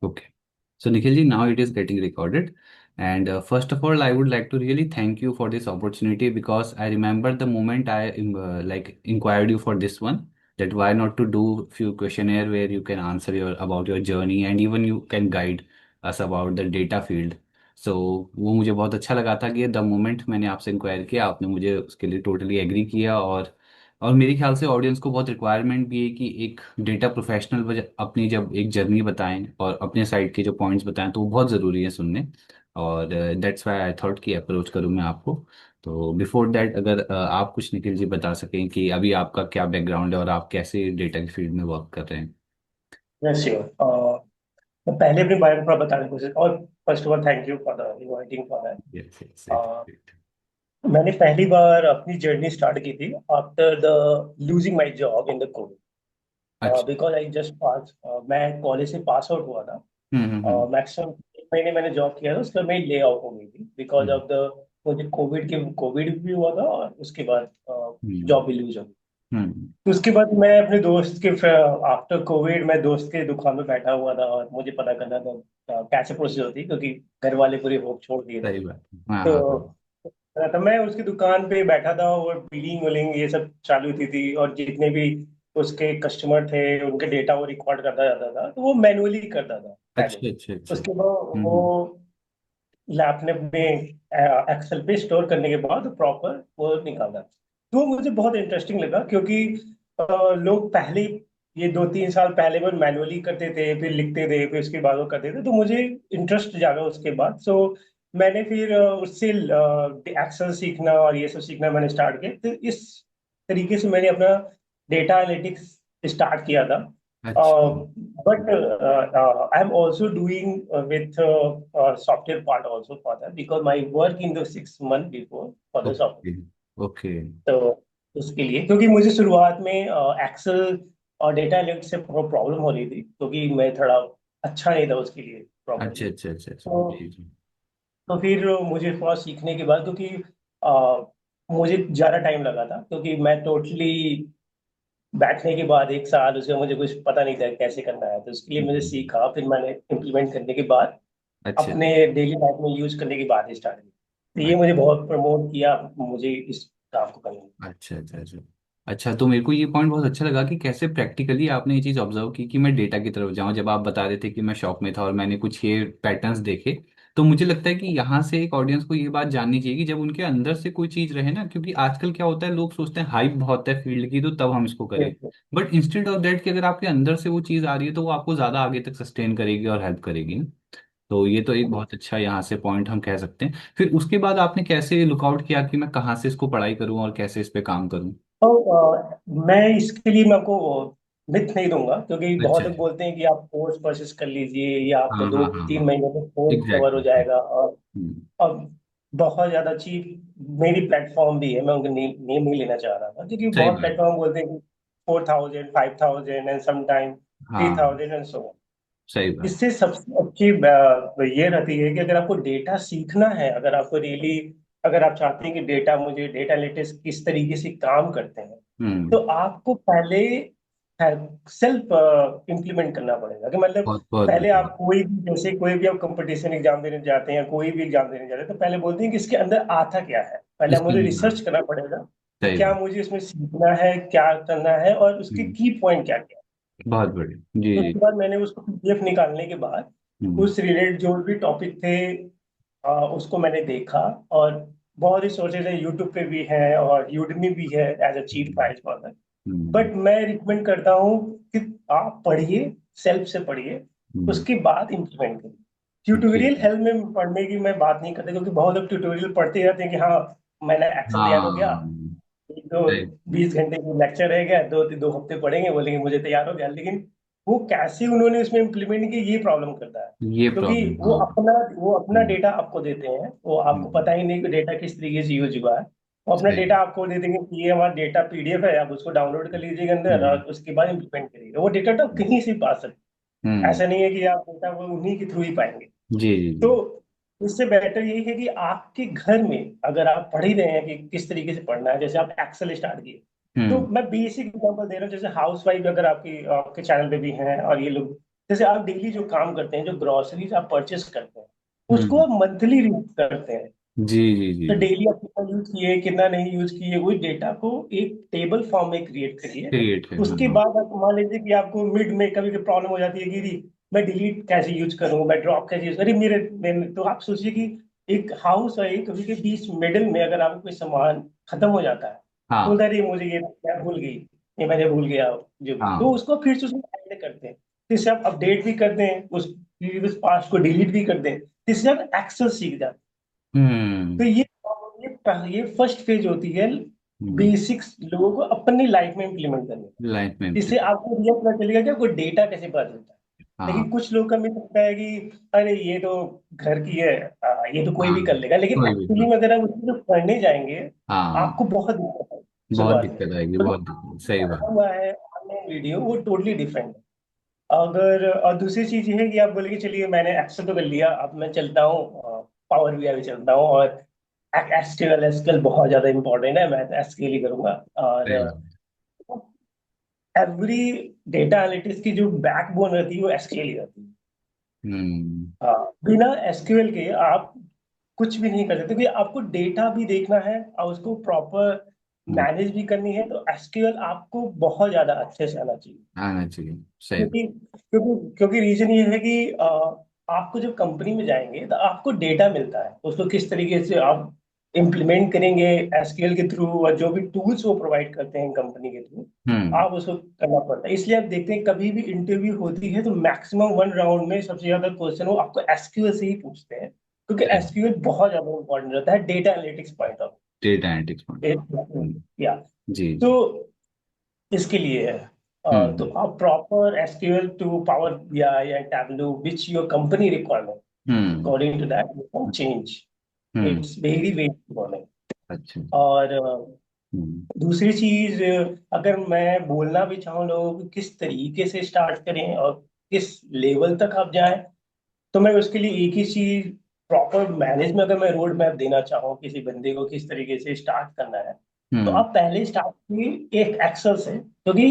Okay. So, Nikhil ji, now it is getting recorded. And first of all, I would like to really thank you for this opportunity because I remember the moment I like inquired you for this one, that why not to do few questionnaire where you can answer your about your journey and even you can guide us about the data field. So वो मुझे बहुत अच्छा लगा था कि the moment मैंने आपसे inquire किया आपने मुझे उसके लिए टोटली एग्री किया। और मेरे ख्याल से ऑडियंस को बहुत रिक्वायरमेंट भी है कि एक डेटा प्रोफेशनल अपनी जब एक जर्नी बताएं और अपने साइड के जो पॉइंट्स बताएं तो वो बहुत ज़रूरी है सुनने। और दैट्स व्हाई आई थॉट कि अप्रोच करूं मैं आपको। तो बिफोर दैट अगर आप कुछ निखिल जी बता सकें कि अभी आपका क्या बैकग्राउंड है और आप कैसे डेटा की फील्ड में वर्क कर रहे हैं। Yes sure. मैं पहले अपने बारे में थोड़ा बताने की कोशिश और first of all thank you for the inviting for that. Yes yes it. मैंने पहली बार अपनी जर्नी स्टार्ट की थी after the losing my job in the Covid, अच्छा। बिकॉज आई जस्ट पास मैं कॉलेज से पास आउट हुआ था। हम्म। मैक्सिमम 1 महीने मैंने जॉब किया था, उसके बाद मेरी ले आउट हो गई थी बिकॉज हम्म ऑफ द मुझे कोविड भी हुआ था और उसके बाद हम्म जॉब भी लूज हो गई। हम्म। तो उसके बाद मैं अपने दोस्त के आफ्टर कोविड मैं दोस्त के दुकान में बैठा हुआ था और मुझे पता करना था कैसे प्रोसेस होती है, क्योंकि घर वाले पूरे होप छोड़ दिए थे। सही बात है। हाँ हाँ तो हाँ। तो मैं उसकी दुकान पे बैठा था और बिलिंग विलिंग ये सब चालू थी और जितने भी उसके कस्टमर थे उनके डेटा वो रिकॉर्ड करता जाता था, तो वो मैनुअली करता था पहले। अच्छा अच्छा अच्छा। उसके बाद वो हम्म। लैब में एक्सेल पे स्टोर करने के बाद प्रॉपर वो निकाला। तो मुझे बहुत इंटरेस्टिंग लगा क्योंकि लोग पहले ये 2-3 साल पहले वो मैनुअली करते थे, फिर लिखते थे, फिर उसके बाद वो करते थे, तो मुझे इंटरेस्ट जागा उसके बाद। सो मैंने फिर उससे एक्सेल सीखना और ये सब सीखना मैंने स्टार्ट किया। तो इस तरीके से मैंने अपना डेटा एनालिटिक्स स्टार्ट किया था। अच्छा। But I'm also doing with software part also for that because my work in the 6 month before for the software। Okay okay. तो उसके लिए क्योंकि मुझे शुरुआत में एक्सेल और डेटा एनालिटिक्स से प्रॉब्लम हो रही थी क्योंकि मैं थोड़ा अच्छा नहीं था उसके लिए अच्छा प्रॉपरली। अच्छा अच्छा अच्छा तो जी जी। तो फिर मुझे थोड़ा सीखने के बाद क्योंकि अ, मुझे ज़्यादा टाइम लगा था क्योंकि मैं टोटली बैठने के बाद 1 साल उसमें मुझे कुछ पता नहीं था कैसे करना है, तो उसके लिए मुझे हम्म। सीखा, फिर मैंने इम्प्लीमेंट करने के बाद अच्छा अपने डेली लाइफ में यूज करने के बाद ही स्टार्ट किया। तो ये अच्छा मुझे बहुत प्रमोट किया मुझे इस काम को करने में। अच्छा अच्छा अच्छा। अच्छा तो मेरे को ये पॉइंट बहुत अच्छा लगा कि कैसे प्रैक्टिकली आपने ये चीज़ ऑब्जर्व की कि मैं डेटा की तरफ जाऊं। जब आप बता रहे थे कि मैं शॉप में था और मैंने कुछ ये पैटर्न्स देखे, तो मुझे लगता है कि यहाँ से एक ऑडियंस को ये बात जाननी चाहिए कि जब उनके अंदर से कोई चीज़ रहे ना, क्योंकि आजकल क्या होता है लोग सोचते हैं हाइप बहुत है फील्ड की तो तब हम इसको करें। बिल्कुल। बट इंस्टेड ऑफ दैट कि अगर आपके अंदर से वो चीज़ आ रही है तो वो आपको ज़्यादा आगे तक सस्टेन करेगी और हेल्प करेगी। तो ये तो एक बहुत अच्छा यहाँ से पॉइंट हम कह सकते हैं। फिर उसके बाद आपने कैसे लुकआउट किया कि मैं कहाँ से इसको पढ़ाई करूँ और कैसे इस पे काम करूँ। तो मैं इसके लिए मैं आपको मिथ नहीं दूंगा क्योंकि बहुत अच्छा लोग अच्छा। बोलते हैं कि आप कोर्स परचेस कर लीजिए या आपको हाँ दो हाँ हाँ तीन हाँ। महीने में कोर्स कवर हो एग्जैक्टली। जाएगा। और अब बहुत ज्यादा चीप मेरी प्लेटफॉर्म भी है, मैं उनका नेम नहीं लेना चाह रहा था क्योंकि सही बहुत बात। प्लेटफॉर्म बोलते हैं कि 4,000 5,000 एंड समटाइम थ्री हाँ थाउजेंड एंड सो। सही बात। इससे सबसे अच्छी ये रहती है कि अगर आपको डेटा सीखना है, अगर आपको रियली अगर आप चाहते हैं कि डेटा मुझे डेटा एनालिटिक्स किस तरीके से काम करते हैं, तो हम्म। आपको पहले सेल्फ इम्प्लीमेंट करना पड़ेगा। कि मतलब बहुत बहुत पहले बढ़िया। आप कोई भी जैसे कोई भी आप कंपटीशन एग्जाम देने जाते हैं, कोई भी एग्जाम देने जाते हैं, तो पहले बोलते हैं कि इसके अंदर आता क्या है। पहले इसके मुझे लिए हाँ। रिसर्च करना पड़ेगा कि सही क्या बात। मुझे इसमें सीखना है, क्या करना है और उसके हम्म। की पॉइंट क्या क्या है। बहुत बढ़िया जी तो जी। उसके बाद मैंने उसको पीडीएफ निकालने के बाद हम्म उस रिलेटेड जो भी टॉपिक थे उसको मैंने देखा। और बहुत ही सोर्सेज है, यूट्यूब पे भी है और यूडमी भी है as a cheap hmm price for that. Hmm but मैं रिकमेंड करता हूँ कि आप पढ़िए, सेल्फ से पढ़िए, हम्म, उसके बाद इम्प्लीमेंट करिए। जी ट्यूटोरियल जी। हेल्प में पढ़ने की मैं बात नहीं करता क्योंकि बहुत लोग ट्यूटोरियल पढ़ते रहते हैं कि हाँ मैंने एक्सेल तैयार हो गया, हाँ एक दो सही। 20 घंटे की लेक्चर रह गया, 2 हफ्ते पढ़ेंगे बोलेंगे मुझे तैयार हो गया, लेकिन वो कैसे उन्होंने उसमें इम्प्लीमेंट किया ये प्रॉब्लम करता है। ये क्योंकि प्रॉब्लम हाँ। वो अपना हम्म डेटा आपको देते हैं, वो आपको हम्म पता ही नहीं कि डेटा किस तरीके से यूज हुआ है। वो अपना सही डेटा बात। आपको दे देंगे कि ये हमारा डेटा पीडीएफ है, आप उसको डाउनलोड कर लीजिएगा अंदर और हम्म उसके बाद इम्प्लीमेंट करिएगा। वो डेटा तो कहीं से पा सकते हैं, हम्म, ऐसा नहीं है कि आप डेटा वो उन्हीं के थ्रू ही पाएंगे। जी जी तो जी। इससे बेटर यही है कि आपके घर में अगर आप पढ़ ही रहे हैं कि किस तरीके से पढ़ना है, जैसे आप एक्सेल स्टार्ट किए, तो हम्म मैं बेसिक एग्जांपल दे रहा हूँ। जैसे हाउस वाइफ अगर आपकी आपके चैनल पे भी हैं और ये लोग जैसे आप डेली जो काम करते हैं, जो ग्रोसरीज आप परचेस करते हैं, उसको हम्म। आप मंथली रीड करते हैं। जी जी जी तो जी। डेली आप कितना यूज किए, कितना नहीं यूज किए, वो डेटा को एक टेबल फॉर्म में क्रिएट करिए। क्रिएट है, उसके हाँ। बाद आप मान लीजिए कि आपको मिड में कभी प्रॉब्लम हो जाती है कि "अरे, मैं डिलीट कैसे यूज करूँ, मैं ड्रॉप कैसे यूज, अरे तो आप सोचिए कि एक हाउस है, कभी के बीच मिडिल में अगर आपको कोई सामान खत्म हो जाता है, तो हाँ बोलता है, अरे मुझे ये मैं भूल गई, ये मैंने भूल गया, जो भी, तो हाँ। उसको फिर से उसमें ऐड करते हैं। जिससे आप अपडेट भी कर दें, उस पास्ट को डिलीट भी कर दें, जिससे आप एक्सेस सीख जाते हैं। तो हम्म। ये फर्स्ट फेज होती है हम्म। बेसिक्स लोगों को अपनी लाइफ में इम्प्लीमेंट करने की। लाइफ में इससे implement। आपको रियल पता चलेगा कि आपको डेटा कैसे पता चलता है। हाँ लेकिन कुछ लोग का मुझे लगता है कि अरे ये तो घर की है, ये तो कोई हाँ। भी कर लेगा, लेकिन कोई भी एक्चुअली हाँ। में अगर आप उसको करने जाएंगे, हाँ, आपको बहुत दिक्कत है बहुत शुरुआत में। दिक्कत आएगी, तो बहुत दिक्कत, सही बात। हुआ है ऑनलाइन वीडियो, वो टोटली डिफरेंट है। अगर और दूसरी चीज ये है कि आप बोलेंगे चलिए मैंने एक्सेल तो कर लिया, अब मैं चलता हूँ पावर बीआई में चलता हूँ, और एसक्यूएल एसक्यूएल बहुत ज्यादा इंपॉर्टेंट है, मैं तो एसक्यूएल ही करूंगा। और सही बात। एवरी डेटा एनालिटिक्स की जो बैकबोन रहती है वो एसक्यूएल ही रहती है। हम्म। हाँ, बिना एसक्यूएल के आप कुछ भी नहीं कर सकते, क्योंकि आपको डेटा भी देखना है और उसको प्रॉपर हम्म, मैनेज भी करनी है, तो एसक्यूएल आपको बहुत ज्यादा अच्छे से आना चाहिए। आना चाहिए, सही। क्योंकि क्योंकि रीजन ये है कि आपको जब कंपनी में जाएंगे तो आपको डेटा मिलता है, उसको किस तरीके से आप इम्प्लीमेंट करेंगे एसक्यूएल के थ्रू, और जो भी टूल्स वो प्रोवाइड करते हैं कंपनी के थ्रू, हम्म। आप उसको करना पड़ता है। इसलिए आप देखते हैं कभी भी इंटरव्यू होती है तो मैक्सिमम वन राउंड में सबसे ज्यादा क्वेश्चन वो आपको एसक्यूएल से ही पूछते हैं, क्योंकि सही। एसक्यूएल बहुत ज्यादा इंपॉर्टेंट रहता है data analytics point of data analytics point. View. या जी तो जी। इसके लिए है। तो हम्म। आप proper SQL to Power BI and Tableau which your company requirement, hmm. According to that you can change. Hmm. It's very very important. अच्छा। और हम्म। दूसरी चीज, अगर मैं बोलना भी चाहूँ लोगों को किस तरीके से स्टार्ट करें और किस लेवल तक आप जाएं, तो मैं उसके लिए एक ही चीज, प्रॉपर मैनेज में अगर मैं रोड मैप देना चाहूँ किसी बंदे को किस तरीके से स्टार्ट करना है, तो हम्म। आप पहले स्टार्ट कीजिए एक एक्सेल से। क्योंकि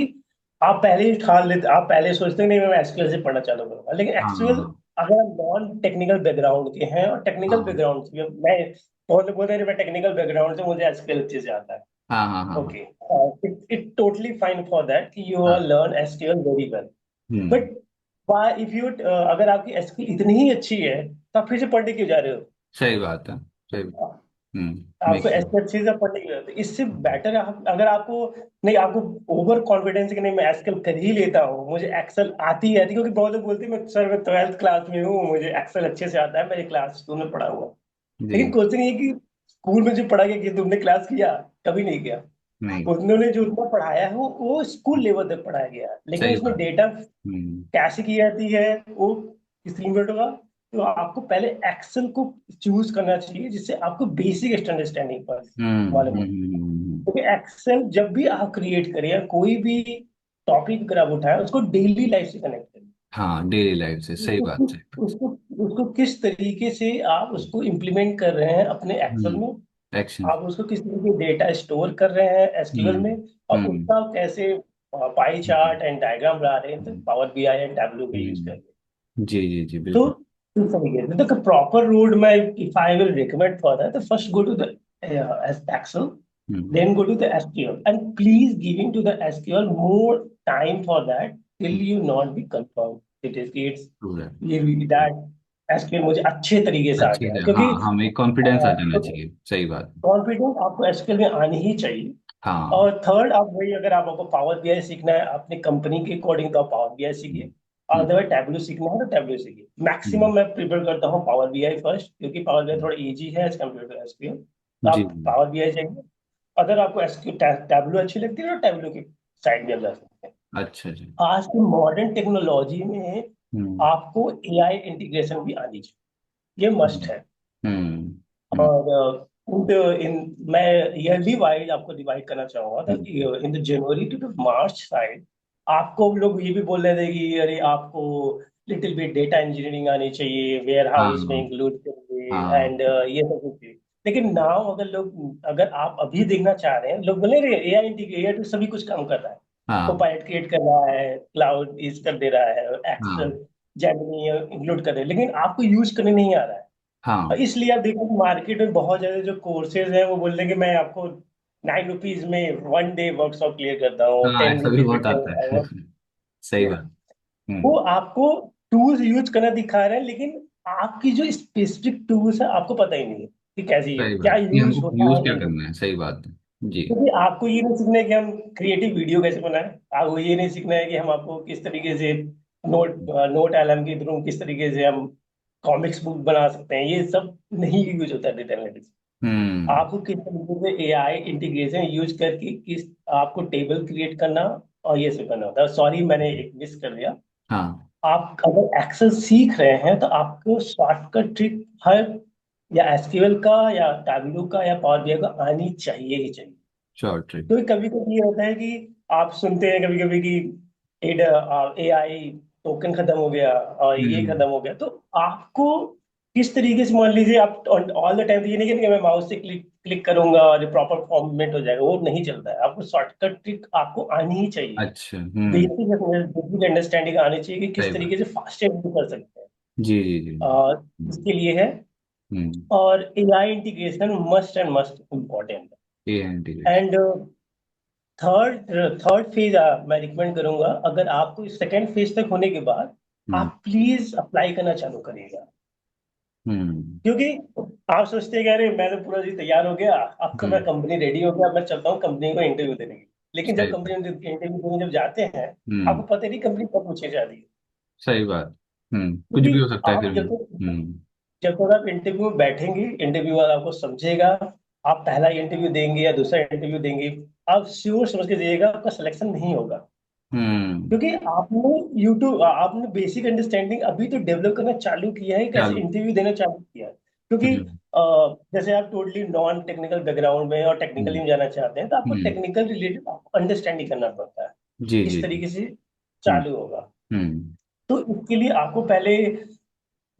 आप पहले ही ठान लेते, आप पहले सोचते हैं नहीं मैं एसक्यूएल से पढ़ना चालू करूंगा, लेकिन एक्चुअल हाँ अगर आप नॉन टेक्निकल बैकग्राउंड के हैं, और टेक्निकल हाँ बैकग्राउंड से मैं बहुत लोग बोलते हैं मैं टेक्निकल बैकग्राउंड से मुझे एसक्यूएल अच्छे से आता है, हाँ हाँ हाँ हाँ okay, it totally fine for that कि you हाँ। all learn SQL very well, hmm. but why if you अगर आपकी एसक्यूएल इतनी ही अच्छी है तो आप फिर से पढ़ने क्यों जा रहे सही बात है, सही। हो? आपको मेक सेंस। एसक्यूएल अच्छे से पढ़ने की जरूरत है, इससे बेटर आप अगर आपको नहीं, आपको ओवर कॉन्फिडेंस कि नहीं मैं एसक्यूएल कर ही लेता हूँ, मुझे एक्सेल आती है, क्योंकि बहुत लोग बोलते हैं मैं सर मैं 12th क्लास में हूँ, मुझे एक्सेल अच्छे से आता है, मेरे क्लास स्कूल में पढ़ा हुआ। लेकिन जी। क्वेश्चन ये है कि स्कूल में जो पढ़ा गया कि तुमने क्लास किया, कभी नहीं किया। नहीं। उन्होंने जो उतना पढ़ाया है वो स्कूल लेवल तक पढ़ाया गया है, लेकिन सही उसमें बात। डेटा हम्म। कैसे की जाती है वो किस लिमिट होगा। तो आपको पहले एक्सेल को चूज करना चाहिए, जिससे आपको बेसिक अंडरस्टैंडिंग पर मालूम हो। हम्म। क्योंकि एक्सेल जब भी आप क्रिएट करें या कोई भी टॉपिक अगर आप उठाएं, उसको डेली लाइफ से कनेक्ट करें। हाँ, डेली लाइफ से, सही उसको बात, सही बात। उसको उसको किस तरीके से आप उसको इम्प्लीमेंट कर रहे हैं अपने एक्सेल में, एक्शन। आप उसको किस तरह के डेटा स्टोर कर रहे हैं एसक्यूएल हम्म। में, और हम्म। उसका कैसे पाई चार्ट एंड डायग्राम बना रहे हैं, तो हम्म। पावर बीआई एंड टैबलू का यूज करके। जी जी जी, तो बिल्कुल। इस तरीके से तो proper road map if I will recommend for that, तो first go to the Excel, hmm. then go to the SQL, and please giving to the SQL more time for that till you not be confirmed it is it's true है। ये that SQL मुझे अच्छे तरीके से आ अच्छे गया से, है, हाँ, क्योंकि हमें कॉन्फिडेंस आ जाना चाहिए, सही बात है। कॉन्फिडेंस आपको एसक्यूएल में आनी ही चाहिए। हाँ। और थर्ड, आप वही अगर आपको पावर बीआई सीखना है अपनी कंपनी के अकॉर्डिंग तो आप पावर बीआई सीखिए, हम्म। अदरवाइज टैबलू सीखना है तो टैबलू सीखिए। हम्म। मैक्सिमम मैं प्रीफर करता हूँ पावर बीआई फर्स्ट, क्योंकि पावर बीआई थोड़ा इजी है एज कम्पेयर टू एसक्यूएल, तो जी। आप पावर बीआई जाइए। अगर आपको एसक्यू टैबलू अच्छी लगती है तो टैबलू की साइड में आप जा सकते हैं। अच्छा जी। आज की मॉडर्न टेक्नोलॉजी में हम्म। आपको एआई इंटीग्रेशन भी आनी चाहिए, ये मस्ट हम्म। है। हम्म। हम्म। और इन मैं ईयरली वाइज आपको डिवाइड करना चाहूंगा, तो in the January to March side आपको लोग ये भी बोल रहे थे कि अरे आपको लिटिल बिट डेटा इंजीनियरिंग आनी चाहिए, वेयर हाउस में हाँ इंक्लूड करिए हाँ। एंड ये सब कुछ चीज़। लेकिन नाउ अगर लोग, अगर आप अभी देखना चाह रहे हैं, लोग बोले रे एआई इंटीग्रेट सभी कुछ काम कर रहा है, हाँ कोपायलट क्रिएट कर रहा है, क्लाउड इज कर दे रहा है, एक्सेल, हाँ जेमिनी इंक्लूड कर रहे हैं, लेकिन आपको यूज करने नहीं आ रहा है। और हाँ इसलिए आप देखो मार्केट में बहुत ज्यादा जो कोर्सेज हैं वो बोल रहे हैं कि मैं आपको 9 रुपीज में 1 डे वर्कशॉप क्लियर करता हूँ, हाँ, टेन ऐसा भी रुपीज में बहुत आता है। 10 आवर। सही बात। वो हम्म। आपको टूल्स यूज करना दिखा रहे हैं, लेकिन आपकी जो स्पेसिफिक टूल्स है आपको पता ही नहीं है कि कैसे सही क्या बात कि यूज हमको होता यूज है क्या कि नहीं। करना है, सही बात है। जी। क्योंकि आपको ये नहीं सीखना है कि हम क्रिएटिव वीडियो कैसे बनाएं, आपको ये नहीं सीखना है कि हम आपको किस तरीके से नोट एलएम के थ्रू किस तरीके से हम कॉमिक्स बुक बना सकते हैं, ये सब नहीं यूज होता है डेटा एनालिटिक्स। हम्म। आपको किस तरीके से एआई इंटीग्रेशन यूज करके किस आपको टेबल क्रिएट करना और ये सब करना होता है। सॉरी मैंने एक मिस कर दिया। हाँ। आप अगर एक्सेल सीख रहे हैं तो आपको शॉर्टकट ट्रिक हर या एसक्यूएल का या टैबलू का या पावर बीआई का आनी चाहिए ही चाहिए। Short trick. क्योंकि कभी कभी ये होता है कि आप सुनते हैं कभी कभी कि एआई टोकन खत्म हो गया और ये हम्म। खत्म हो गया, तो आपको किस तरीके से मान लीजिए आप ऑल द टाइम तो ये नहीं कि मैं माउस से क्लिक क्लिक करूंगा और प्रॉपर फॉर्मेट हो जाएगा, वो नहीं चलता है। आपको शॉर्टकट ट्रिक आपको आनी ही चाहिए। अच्छा। बेसिक अंडरस्टैंडिंग आनी चाहिए कि सही किस बात। तरीके से फास्टेस्ट कर सकते हैं। जी जी जी। इसके लिए है। हम्म। और AI integration must and must important a integration. And third third phase मैं रिकमेंड करूंगा, अगर आपको सेकंड फेज तक होने के बाद हम्म। आप प्लीज अप्लाई करना चालू करिएगा। हम्म। क्योंकि आप सोचते हैं कि अरे मैं तो पूरा जी तैयार हो गया, अब तो मैं हम्म। कंपनी रेडी हो गया, अब मैं चलता हूँ कंपनी को इंटरव्यू देने के लिए। लेकिन जब सही बात। कंपनी इंटरव्यू देने जब जाते हैं, आपको हम्म। पता नहीं कंपनी कब पूछे जा रही है। सही बात। कुछ क्योंकि भी हो सकता है फिर आप भी। हम्म। जब तक आप इंटरव्यू में बैठेंगे, इंटरव्यू वाला आपको समझेगा, आप पहला इंटरव्यू देंगे या दूसरा इंटरव्यू देंगे, आप श्योर समझ के जाइएगा आपका सिलेक्शन नहीं होगा। हम्म। क्योंकि आपने यूट्यूब आपने बेसिक अंडरस्टैंडिंग अभी तो डेवलप करना चालू किया है, कैसे चलो। इंटरव्यू देना चालू किया है। क्योंकि हम्म। जैसे आप टोटली नॉन टेक्निकल बैकग्राउंड में और टेक्निकली हम्म। में जाना चाहते हैं, तो आपको हम्म। टेक्निकल रिलेटेड आपको अंडरस्टैंडिंग करना पड़ता है। जी इस जी जी। तरीके से हम्म। चालू होगा। हम्म। तो इसके लिए आपको पहले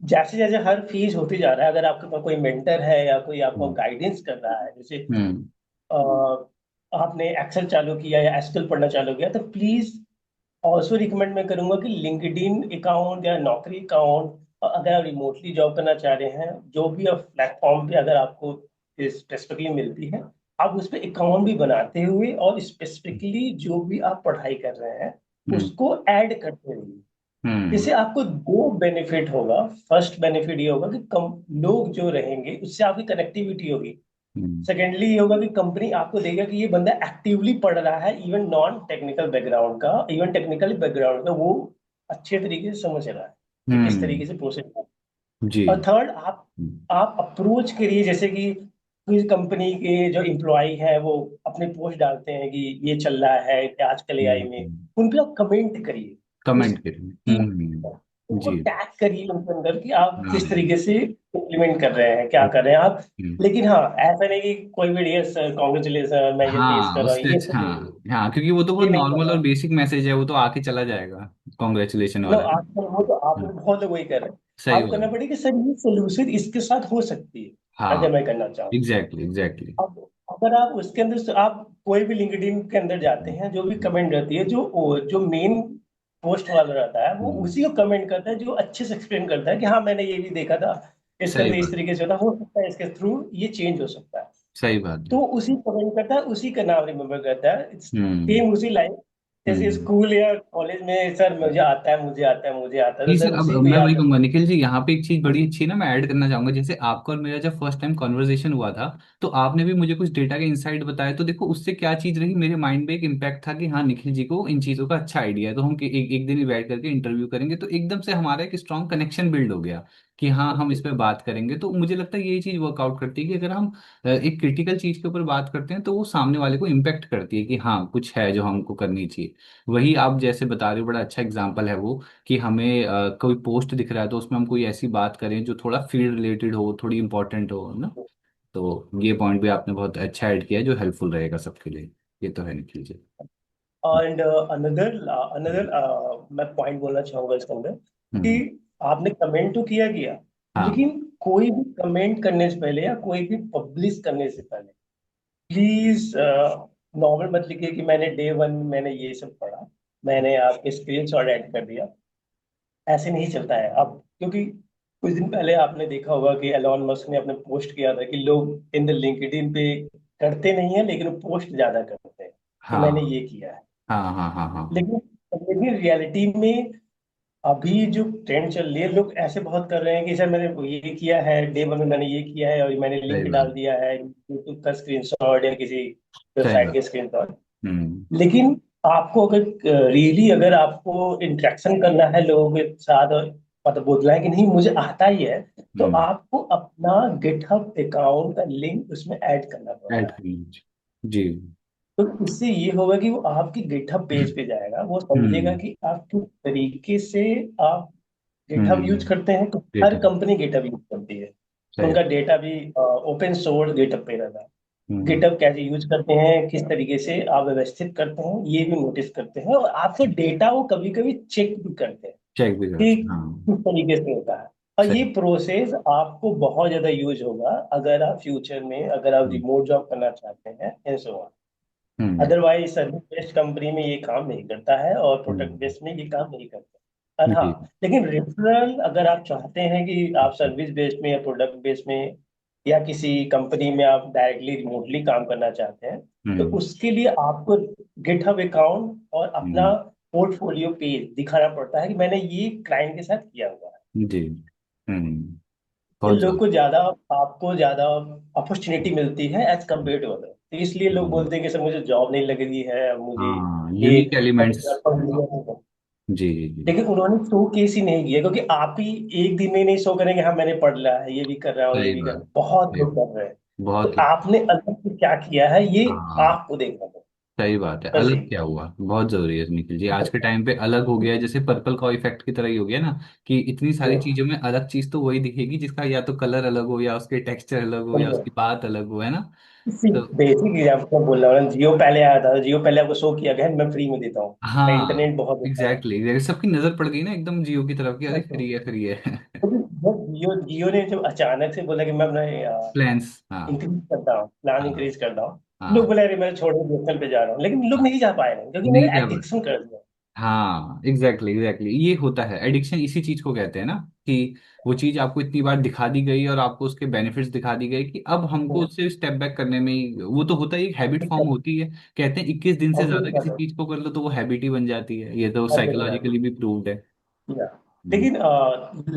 जैसे जैसे हर फेज होती जा रहा है, अगर आपके पास कोई मेंटर है या कोई आपको हम्म। गाइडेंस कर रहा है, जैसे हम्म। अ, आपने एक्सेल चालू किया या एसक्यूएल पढ़ना चालू किया, तो प्लीज ऑल्सो रिकमेंड मैं करूंगा कि लिंक्डइन अकाउंट या नौकरी अकाउंट, अगर आप रिमोटली जॉब करना चाह रहे हैं, जो भी आप प्लेटफॉर्म पे अगर आपको स्पेसिफिकली मिलती है, आप उस पर अकाउंट भी बनाते हुए और स्पेसिफिकली जो भी आप पढ़ाई कर रहे हैं हम्म। उसको ऐड करते रहिए। हम्म। इससे आपको दो बेनिफिट होगा। फर्स्ट बेनिफिट ये होगा कि कम लोग जो रहेंगे उससे आपकी कनेक्टिविटी होगी। हम्म। सेकेंडली ये होगा कि कंपनी आपको देगा कि ये बंदा एक्टिवली पढ़ रहा है, इवन नॉन टेक्निकल बैकग्राउंड का, इवन टेक्निकल बैकग्राउंड का वो अच्छे तरीके से समझ रहा है कि किस हम्म। तरीके से प्रोसेस है। जी। और थर्ड, हम्म। आप अप्रोच करिए, जैसे कि किस कंपनी के जो एम्प्लॉय है वो अपने पोस्ट डालते हैं कि ये चल रहा है आजकल एआई में, उन पे आप कमेंट करिए। उस कमेंट करें। उनको जी। टैग करिए उनके अंदर कि आप किस हाँ। तरीके से इम्प्लीमेंट कर रहे हैं, क्या कर रहे हैं आप। हम्म। लेकिन हाँ, ऐसा नहीं कि कोई भी यस कॉन्ग्रेचुलेसन मैं ये फेस हाँ कर रहा हूँ, उससे ये अच्छा, सब नहीं, हाँ हाँ, क्योंकि वो तो बहुत ये नहीं नॉर्मल करना। और बेसिक मैसेज है, वो तो आके चला जाएगा। कॉन्ग्रेचुलेशन नो, वाला ना। आजकल वो तो आपने हाँ, बहुत लोग वही कर रहे हैं। सही आप करना बात। पड़ेगा कि सर ये सोल्यूशन इसके साथ हो सकती है, हाँ। अगर मैं करना चाहूँ। Exactly exactly. अब अगर आप उसके अंदर से आप कोई भी लिंक्डइन के अंदर जाते हैं, जो भी कमेंट रहती है, जो जो मेन पोस्ट वाला रहता है वो उसी को कमेंट करता है, जो अच्छे से एक्सप्लेन करता है कि हाँ मैंने ये भी देखा था, इसके सही अंदर इस बात। तरीके से होता हो सकता है, इसके थ्रू ये चेंज हो सकता है। सही बात है। तो उसी कमेंट करता है, उसी का नाम रिमेम्बर करता है, हम्म। सेम उसी लाइन। जैसे हम्म। स्कूल या कॉलेज में सर मुझे आता है, मुझे आता है, मुझे आता है, जी तो सर, सर अब उसी को मैं याद वही रखते कहूंगा निखिल जी, यहाँ पे एक चीज बड़ी अच्छी ना मैं ऐड करना चाहूंगा। जैसे आपका और मेरा जब फर्स्ट टाइम कॉन्वर्जेशन हुआ था, तो आपने भी मुझे कुछ डेटा के इंसाइट बताया, तो देखो उससे क्या चीज रही, मेरे माइंड में एक इम्पैक्ट था कि हाँ निखिल जी को इन चीजों का अच्छा आइडिया है, तो हम एक दिन ही बैठ करके इंटरव्यू करेंगे, तो एकदम से हमारा एक स्ट्रॉन्ग कनेक्शन बिल्ड हो गया कि हाँ हम इस हैं। पर बात करेंगे। तो मुझे लगता है यही चीज वर्कआउट करती है कि अगर हम एक क्रिटिकल चीज के ऊपर बात करते हैं, तो वो सामने वाले को इम्पैक्ट करती है कि हाँ कुछ है जो हमको करनी चाहिए। वही आप जैसे बता रहे हो, बड़ा अच्छा एग्जाम्पल है वो, कि हमें कोई पोस्ट दिख रहा है तो उसमें हम कोई ऐसी बात करें जो थोड़ा फील्ड रिलेटेड हो, थोड़ी इंपॉर्टेंट हो ना। तो ये पॉइंट भी आपने बहुत अच्छा ऐड किया है जो हेल्पफुल रहेगा सबके लिए। ये तो है Nikhil ji. And another another मैं पॉइंट बोलना चाहूंगा इसके अंदर कि हम्म। आपने कमेंट तो किया किया, हाँ। लेकिन कोई भी कमेंट करने से पहले या कोई भी पब्लिश करने से पहले प्लीज नॉर्मल मत लिखिए कि मैंने डे वन मैंने ये सब पढ़ा, मैंने आपके स्क्रीन शॉट ऐड कर दिया। ऐसे नहीं चलता है अब, क्योंकि कुछ दिन पहले आपने देखा होगा कि एलॉन मस्क ने अपने पोस्ट किया था कि लोग इन द लिंक्डइन पे करते नहीं है, लेकिन पोस्ट ज्यादा करते हैं कि मैंने हाँ ये किया है। हाँ हाँ हाँ हाँ हाँ। लेकिन लेकिन रियलिटी में अभी जो ट्रेंड चल रही है, लोग ऐसे बहुत कर रहे हैं कि सर मैंने ये किया है, डे वन में मैंने ये किया है, और मैंने सही लिंक डाल बात। दिया है यूट्यूब का स्क्रीनशॉट या किसी सही वेबसाइट बात। के स्क्रीनशॉट। हम्म लेकिन आपको अगर रियली अगर आपको इंटरेक्शन करना है लोगों के साथ, और मतलब बोलना है कि नहीं मुझे आता ही है, तो हम्म। आपको अपना गिटहब अकाउंट का लिंक उसमें ऐड करना ऐड पड़ता है। कर लीजिए जी। तो इससे ये होगा कि वो आपकी गिटहब पेज पे जाएगा, वो समझेगा हम्म कि आप किस तरीके से आप गिटहब यूज हम्म। करते हैं। तो हर डेटा। कंपनी गिटहब यूज करती है, तो सही उनका बात। डेटा भी ओपन सोर्स गिटहब पे रहता है। हम्म। गिटहब कैसे यूज करते हैं, किस तरीके से आप व्यवस्थित करते हैं, ये भी नोटिस करते हैं, और आपके डेटा वो कभी कभी चेक भी करते हैं चेक भी कि करते हैं, हाँ। किस तरीके से होता है। और ये सही। प्रोसेस आपको बहुत ज्यादा यूज होगा अगर आप फ्यूचर में अगर आप हम्म रिमोट जॉब करना चाहते हैं and so on. Hmm otherwise service based company में ये काम नहीं करता है, और प्रोडक्ट हम्म। बेस्ड में ये काम नहीं करता। और हाँ, जी। लेकिन रेफरल अगर आप चाहते हैं कि आप सर्विस बेस्ड में या प्रोडक्ट बेस्ड में या किसी कंपनी में आप डायरेक्टली रिमोटली काम करना चाहते हैं, तो हम्म उसके लिए आपको गिटहब अकाउंट और अपना हम्म। पोर्टफोलियो पेज दिखाना पड़ता है कि मैंने ये क्लाइंट के साथ किया हुआ है। जी। हम्म। इन बहुत लोग जरूरी। को ज्यादा आपको ज्यादा अपॉर्चुनिटी मिलती है एज कम्पेयर टू अदर, तो इसलिए लोग हम्म। बोलते हैं कि सर मुझे जॉब नहीं लग रही है, अब मुझे हाँ, ये यूनिक एलिमेंट्स। जी जी जी। लेकिन उन्होंने शो केस ही नहीं किया, क्योंकि आप ही एक दिन में नहीं शो करेंगे हाँ मैंने पढ़ लिया है, ये भी कर रहा हूँ ये सही भी कर रहा बात। हूँ, बहुत सही। लोग कर रहे हैं। तो बहुत। आपने अलग से क्या किया है ये हाँ, आपको देखना होगा। सही बात है, बस अलग यही क्या हुआ बहुत जरूरी है निखिल जी। आज के टाइम पे अलग हो गया है, जैसे पर्पल का इफेक्ट की तरह ही हो गया ना, कि इतनी सारी है। चीजों में अलग चीज तो वही दिखेगी जिसका या तो कलर अलग हो, या उसके टेक्सचर अलग हो, या उसकी बात अलग हो, है ना। तो बेसिक एग्जाम्पल मैं बोल रहा हूँ, जियो पहले आया था, जियो पहले आपको शो किया गया मैं फ्री में देता हूँ, मैं हाँ, इंटरनेट बहुत देता हूँ। Exactly exactly। सबकी नजर पड़ गई ना एकदम जियो की तरफ, कि अरे बस तो, फ्री है फ्री है। क्योंकि जब जियो जियो ने जब अचानक से बोला कि मैं अपना प्लान्स, हाँ। इंक्रीज करता हूँ, प्लान हाँ इंक्रीज करता हूँ, लोग हाँ बोले अरे मैं छोड़ के बीएसएनएल पे जा रहा हूँ, लेकिन लोग हाँ। नहीं जा पाए हैं क्योंकि नहीं उन्होंने क्या बात। एडिक्शन कर दिया। हाँ, एग्जैक्टली एग्जैक्टली, ये होता है एडिक्शन, इसी चीज को कहते हैं ना, कि वो चीज आपको इतनी बार दिखा दी गई और आपको उसके बेनिफिट्स दिखा दी गई कि अब हमको हम्म, उससे स्टेप बैक करने में ही, वो तो होता ही, एक हैबिट फॉर्म दिक्कत होती है। कहते हैं 21 दिन से और ज्यादा दिक्कत किसी है, चीज को कर लो तो वो हैबिट ही बन जाती है, ये तो हैबिट हो जाती साइकोलॉजिकली भी प्रूव्ड है। है। हम्म, लेकिन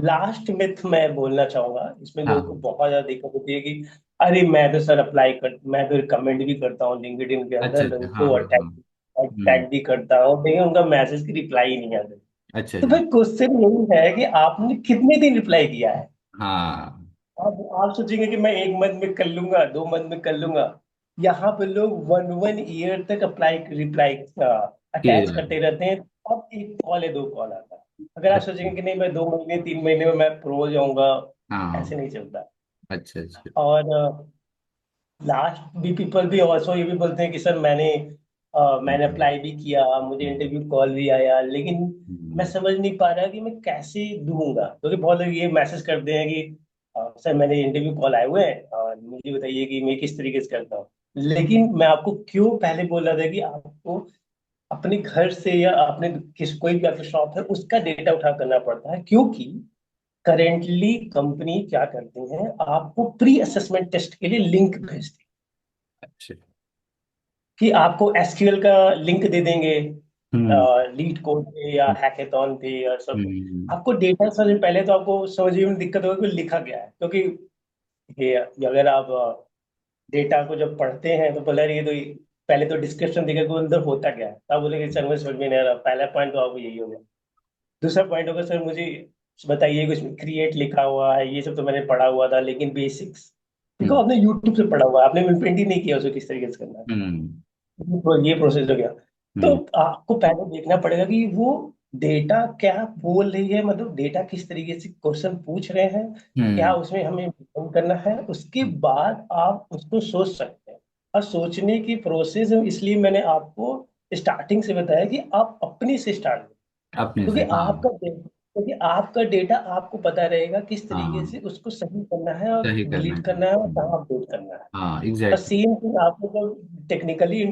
लास्ट मिथ मैं बोलना चाहूंगा, इसमें लोगों को हाँ। बहुत ज्यादा दिक्कत होती है कि अरे मैं तो सर अप्लाई कर, मैं तो रिकमेंड भी करता हूँ लिंक्डइन के अच्छा अंदर, मैं अच्छा, हाँ उनको हाँ हाँ। अटैग हम्म। अटैग भी करता हूँ, लेकिन उनका मैसेज की रिप्लाई ही नहीं आती। अच्छा तो अच्छा। भाई क्वेश्चन यही है कि आपने कितने दिन रिप्लाई किया है। हाँ। आप सोचेंगे कि मैं एक मंथ में कर लूंगा, 2 मंथ में कर लूंगा, यहाँ पे लोग वन वन ईयर तक अप्लाई रिप्लाई किए अटैच जा रहे करते हैं। रहते हैं। अब एक कॉल है, 2 कॉल आता है। अगर आप अच्छा। सोचेंगे कि नहीं मैं 2 महीने 3 महीने में मैं प्रो हो जाऊंगा, हाँ। ऐसे नहीं चलता। अच्छा अच्छा। और लास्ट भी पीपल भी ऑल्सो ये भी बोलते हैं कि सर मैंने हम्म, अप्लाई भी किया, मुझे हम्म, इंटरव्यू कॉल भी आया, लेकिन मैं हम्म, समझ नहीं पा रहा कि मैं कैसे दूंगा, क्योंकि बहुत लोग ये मैसेज करते हैं कि सर मैंने इंटरव्यू कॉल आए हुए हैं और मुझे बताइए कि मैं किस तरीके से करता हूँ। लेकिन मैं आपको क्यों पहले बोल रहा था कि आपको अपने घर से या अपने किस कोई भी आपकी शॉप है उसका डेटा उठा करना पड़ता है, क्योंकि करेंटली कंपनी क्या करती है, आपको प्री असेसमेंट टेस्ट के लिए लिंक भेजती है अच्छा। कि आपको एसक्यूएल का लिंक दे देंगे हम्म लीड कोड पे या हैकेथॉन पे और सब पे। हम्म। आपको डेटा समझ पहले तो आपको समझने में दिक्कत होगी कि लिखा गया है, क्योंकि ये अगर आप डेटा को जब पढ़ते हैं तो बोला ये तो पहले तो डिस्क्रिप्शन देगा कि अंदर होता क्या है, तो आप बोलेंगे सर मुझे समझ में नहीं आ रहा, पहला पॉइंट तो आपको यही होगा। दूसरा पॉइंट होगा सर मुझे बताइए कुछ क्रिएट लिखा हुआ है, ये सब तो मैंने पढ़ा हुआ था, लेकिन बेसिक्स देखो हम्म आपने यूट्यूब से पढ़ा हुआ है, आपने इम्प्लीमेंट ही नहीं किया उसको किस तरीके से करना है। हम्म तो ये प्रोसेस हो गया। तो हम्म आपको पहले देखना पड़ेगा कि वो डेटा क्या बोल रही है, मतलब डेटा किस तरीके से क्वेश्चन पूछ रहे हैं, क्या हम्म उसमें हमें implement करना है, उसके हम्म। बाद आप उसको सोच सकते हैं। और सोचने की प्रोसेस इसलिए मैंने आपको स्टार्टिंग से बताया कि आप अपने से स्टार्ट, अपने से, क्योंकि हाँ। आपका क्योंकि आपका डेटा आपको पता रहेगा किस तरीके हाँ, से उसको सही करना है और सही करना डिलीट है। करना है और कहाँ अपडेट करना है। हाँ, और एग्जैक्टली। सेम थिंग आपको जब टेक्निकली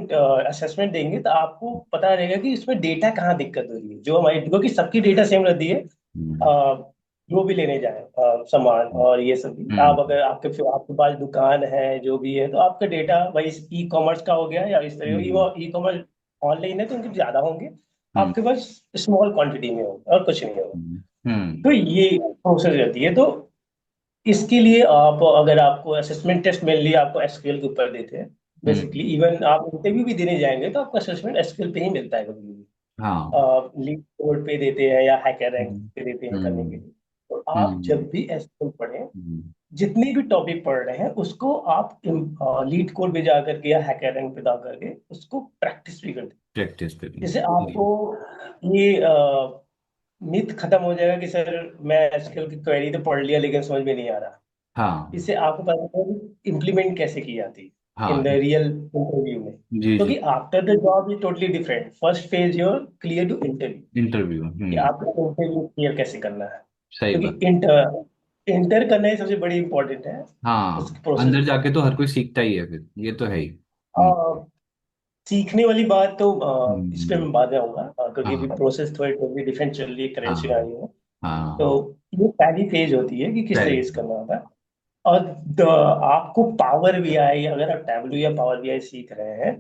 असेसमेंट देंगे तो आपको पता रहेगा कि इसमें डेटा कहाँ दिक्कत हो रही है, जो हमारी, क्योंकि सबकी डेटा सेम रहती है। हम्म। जो भी लेने जाए सामान और ये सब भी, आप हम्म। अगर आपके पास दुकान है जो भी है, तो आपका डेटा भाई ई कॉमर्स का हो गया या इस हम्म। तरह, ई कॉमर्स ऑनलाइन है तो उनके ज्यादा होंगे, हम्म। आपके पास स्मॉल क्वांटिटी में होगा और कुछ नहीं होगा। हम्म। तो हम्म। ये प्रोसेस रहती है। तो इसके लिए आप, अगर आपको असेसमेंट टेस्ट मेनली आपको एसक्यूएल के ऊपर देते हैं बेसिकली, हम्म। इवन आप इंटरव्यू भी देने जाएंगे तो आपको असेसमेंट एसक्यूएल पे ही मिलता है कभी भी। हाँ। लीड कोड पे देते हैं या हैकर रैंक हम्म। पे देते हैं करने के हम्म। लिए। तो आप हम्म। जब भी एसक्यूएल पढ़ें, हम्म। जितने भी टॉपिक पढ़ रहे हैं उसको आप लीड कोड पे जा करके या हैकर रैंक पे जा करके उसको प्रैक्टिस भी करते हैं। प्रैक्टिस पे भी। जिससे जी। आपको ये मिथ खत्म हो जाएगा कि सर मैं एसक्यूएल की क्वेरी तो पढ़ लिया लेकिन समझ में नहीं आ रहा। हाँ। इससे आपको पता चलेगा कि इम्प्लीमेंट कैसे की जाती है इन हाँ। द रियल इंटरव्यू में। जी जी। क्योंकि after the job is totally different, first phase your clear to interview, interview. कि हम्म। आपको इंटरव्यू क्लियर कैसे करना है। सही बात। क्योंकि इंटर इंटर करना ही सबसे बड़ी इंपॉर्टेंट है हाँ, उसकी प्रोसेस। अंदर जाके तो हर कोई सीखता ही है फिर, ये तो है ही। हम्म। सीखने वाली बात तो इस पे हम्म। मैं बाद में आऊंगा, क्योंकि अभी हाँ। प्रोसेस थोड़ी थोड़ी डिफरेंट चल रही है करंट हाँ। सिनारियो में। तो हाँ। ये पहली फेज होती है कि किस पहले। तरीके से करना होता है। और आपको पावर बीआई, अगर आप टैबलू या पावर बीआई सीख रहे हैं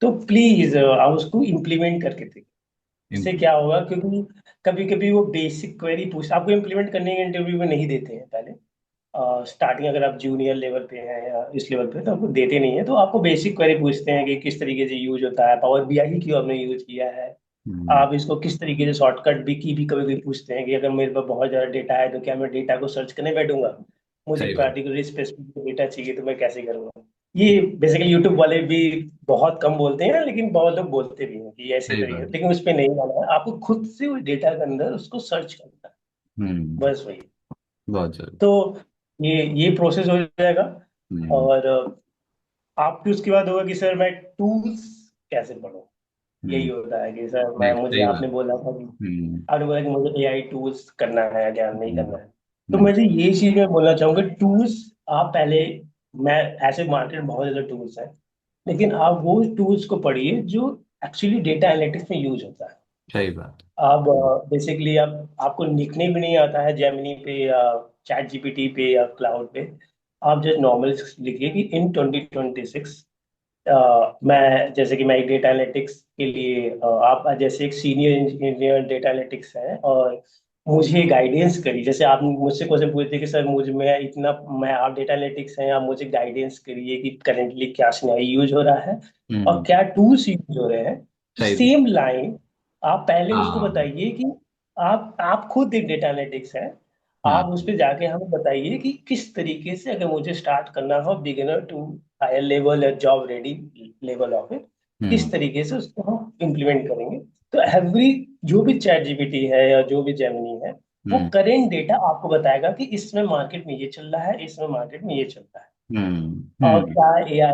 तो प्लीज आप उसको इम्प्लीमेंट करके देखिए। इससे क्या होगा, क्योंकि कभी कभी वो बेसिक क्वेरी पूछ, आपको इम्प्लीमेंट करने के इंटरव्यू में नहीं देते हैं पहले। स्टार्टिंग अगर आप जूनियर लेवल पे हैं या इस लेवल पे तो आपको देते नहीं है, तो आपको बेसिक क्वेरी पूछते हैं कि किस तरीके से यूज होता है, पावर बीआई क्यों आपने यूज किया है, हम्म। आप इसको किस तरीके से शॉर्टकट भी की भी कभी कभी पूछते हैं कि अगर मेरे पास बहुत ज़्यादा डेटा है तो क्या मैं डेटा को सर्च करने बैठूंगा, मुझे सही बात। पर्टिकुलर स्पेसिफिक डेटा चाहिए तो मैं कैसे करूंगा। ये बेसिकली यूट्यूब वाले भी बहुत कम बोलते हैं, लेकिन बहुत लोग बोलते भी हैं कि ऐसे सही तरीके, बात। लेकिन उस पर नहीं माना है, आपको खुद से उस डेटा के अंदर उसको सर्च करना है। हम्म। बस वही। बहुत जरूरी। तो ये प्रोसेस हो जाएगा। हम्म। और आपकी उसके बाद होगा कि सर मैं टूल्स कैसे पढूं। यही हम्म। होता है कि सर मैं, नहीं, मुझे सही बात। आपने बोला था कि, हम्म। आपने बोला कि मुझे एआई टूल्स करना है या क्या नहीं हम्म। करना है। तो हम्म। मुझे ये चीज मैं बोलना चाहूंगा, टूल्स आप पहले, मैं, ऐसे मार्केट में बहुत ज्यादा टूल्स हैं, लेकिन आप वो टूल्स को पढ़िए जो एक्चुअली डेटा एनालिटिक्स में यूज होता है। सही बात। आप बेसिकली आप, आपको लिखने भी नहीं आता है जेमिनी पे या चैट जीपीटी पे या क्लाउड पे, आप जस्ट नॉर्मल लिखिए कि इन 2026, मैं, जैसे कि मैं एक डेटा एनालिटिक्स के लिए, आप जैसे एक सीनियर इंजीनियर डेटा एनालिटिक्स है और मुझे गाइडेंस करिए, जैसे आप मुझसे क्वेश्चन पूछते कि सर मुझे, मैं इतना, मैं, आप डेटा एनालिटिक्स हैं, आप मुझे गाइडेंस करिए कि करेंटली क्या सिनेरियो यूज हो रहा है और हम्म। क्या टूल्स यूज हो रहे हैं। तो सही बात। सेम लाइन आप पहले उसको हाँ। बताइए कि आप खुद एक डेटा एनालिटिक्स है, आप हाँ। उस पर जाके हमें बताइए कि किस तरीके से अगर मुझे स्टार्ट करना हो बिगिनर टू हायर लेवल या job ready level of it, किस हम्म। तरीके से उसको हम इम्प्लीमेंट करेंगे। तो एवरी, जो भी चैट जीपीटी है या जो भी जेमिनी है, वो हम्म। करेंट डेटा आपको बताएगा कि इसमें मार्केट में ये चल रहा है, इसमें मार्केट में ये चल रहा है, हम्म। और हम्म। क्या एआई